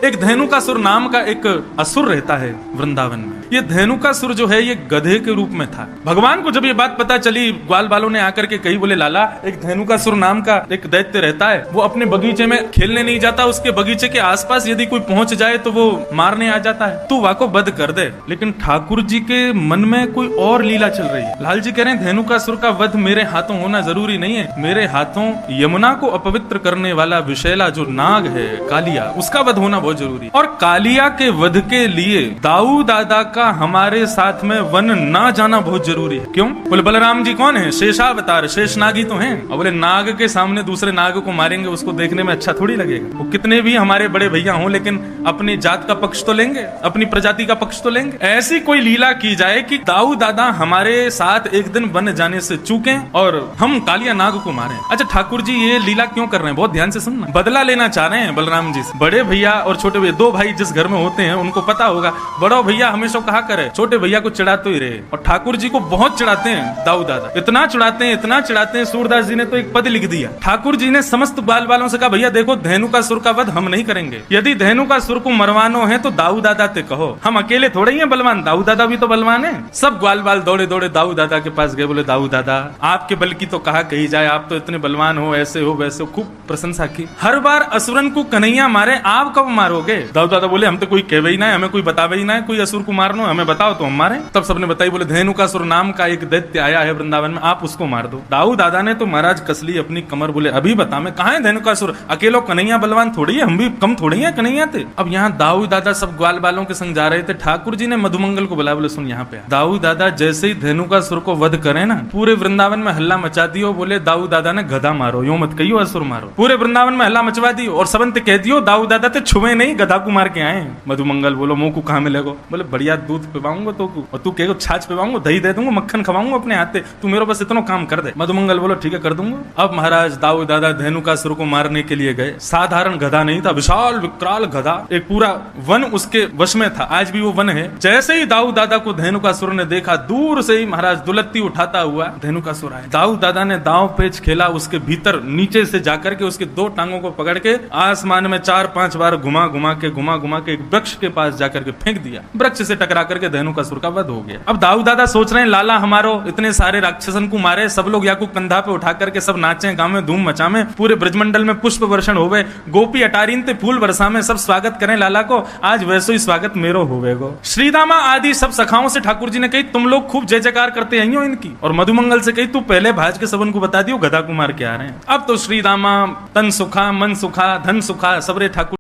एक धेनुकासुर नाम का एक असुर रहता है वृंदावन में। ये धेनुकासुर जो है ये गधे के रूप में था। भगवान को जब ये बात पता चली, ग्वाल बालों ने आकर के कही, बोले लाला एक धेनुकासुर नाम का एक दैत्य रहता है, वो अपने बगीचे में खेलने नहीं जाता, उसके बगीचे के आसपास यदि कोई पहुंच जाए तो वो मारने आ जाता है, तू वाको बद कर दे। लेकिन ठाकुर जी के मन में कोई और लीला चल रही है। लाल जी कह रहे हैं धेनुकासुर का वध मेरे हाथों होना जरूरी नहीं है, मेरे हाथों यमुना को अपवित्र करने वाला विषैला जो नाग है कालिया, उसका वध होना बहुत जरूरी है। और कालिया के वध के लिए दाऊ दादा का हमारे साथ में वन ना जाना बहुत जरूरी है। क्यों? बोले बलराम जी कौन है? शेषावतार, शेष नाग ही तो हैं। और बोले नाग के सामने दूसरे नाग को मारेंगे, उसको देखने में अच्छा थोड़ी लगेगा। वो कितने भी हमारे बड़े भैया हों, लेकिन अपनी जात का पक्ष तो लेंगे, अपनी प्रजाति का पक्ष तो लेंगे। ऐसी कोई लीला की जाए कि दाऊ दादा हमारे साथ एक दिन वन जाने से चूकें और हम कालिया नाग को मारें। अच्छा ठाकुर जी ये लीला क्यों कर रहे हैं? बहुत ध्यान से सुनना। बदला लेना चाह रहे हैं बलराम जी से। बड़े भैया और छोटे भैया, दो भाई जिस घर में होते हैं उनको पता होगा, बड़ा भैया हमेशा कहा करे छोटे भैया को चिढ़ाते ही रहे। और ठाकुर जी को बहुत चिढ़ाते हैं दाऊ दादा, इतना चिढ़ाते हैं, इतना चिढ़ाते हैं, सूरदास जी ने तो एक पद लिख दिया। ठाकुर जी ने समस्त बाल बालों से कहा भैया देखो धेनुकासुर का वध हम नहीं करेंगे, यदि धेनुकासुर को मरवानो है तो दाऊ दादा ते कहो, हम अकेले थोड़े ही हैं बलवान, दाऊ दादा भी तो बलवान है। सब ग्वाल बाल दौड़े दौड़े दाऊ दादा के पास गए, बोले दाऊ दादा आपके बल की तो कहा कही जाए, आप तो इतने बलवान हो, ऐसे हो वैसे हो, खूब प्रशंसा की। हर बार असुरन को कन्हैया मारे, आप कब मारोगे? दाऊ दादा बोले हम तो कोई कहवे ही ना है, हमें कोई बतावे ही ना है, कोई असुर को मारनो, हमें बताओ तो हम मारे। तब सबने बताई, बोले धेनुकासुर नाम का एक दैत्य आया है वृंदावन में, आप उसको मार दो। दाऊ दादा ने तो महाराज कसली अपनी कमर, बोले अभी बता मैं कहाँ है धेनुकासुर, अकेलो कन्हैया बलवान थोड़ी है, हम भी कम थोड़ी है कन्हैया थे। अब यहाँ दाऊ दादा सब ग्वाल बालों के संग जा रहे थे, ठाकुर जी ने मधुमंगल को बुलाया, बोले सुन यहाँ पे। दाऊ दादा जैसे ही धेनुकासुर को वध करे ना, पूरे वृंदावन में हल्ला मचा दियो, बोले दाऊ दादा ने गधा मारो, यो मत कहियो असुर मारो। पूरे वृंदावन में हल्ला मचवा दियो और सबंत कह दियो दाऊ दादा ते छुए नहीं, गधा को मार के आए। मधुमंगल बोलो मुंह को कहाँ मिलेगा? बोले बढ़िया दूध पिवाऊंगा तो और तू कहेगा छाछ पिवाऊंगा, दही दे दूंगा, मक्खन खवाऊंगा अपने हाथ से, तू मेरे बस इतना काम कर दे। मधुमंगल बोलो ठीक है कर दूंगा। अब महाराज दाऊ दादा धेनुकासुर को मारने के लिए गए। साधारण गधा नहीं था, विशाल विकराल गधा, एक पूरा वन उसके वश में था, आज भी वो वन है। जैसे ही दाऊ दादा को धेनुकासुर ने देखा, दूर से ही महाराज दुलत्ती उठाता हुआ धेनुकासुर आया। दाऊ दादा ने दांव पेच खेला, उसके भीतर नीचे से जाकर के उसके दो टांगों को पकड़ के आसमान में 4-5 बार घुमा घुमा के एक वृक्ष के पास जाकर के फेंक दिया। वृक्ष से टकरा करके धेनुकासुर का वध हो गया। अब दाऊ दादा सोच रहे हैं लाला हमारो इतने सारे राक्षसन को मारे, सब लोग या को कंधा पे उठा करके सब नाचे, गाँव में धूम मचावे, पूरे ब्रजमंडल में पुष्प वर्षण होवे, गोपी अटारीन ते फूल बरसा में सब स्वागत करें लाला को, आज वैसे ही स्वागत मेरो होवेगो। श्रीदामा आदि सब सखाओं से ठाकुर जी ने कही तुम लोग खूब जय जयकार करते हैं हो इनकी, और मधुमंगल से कही तू पहले भाज के सबन को बता दियो गधा कुमार के आ रहे हैं। अब तो श्रीदामा तन सुखा मन सुखा धन सुखा सबरे ठाकुर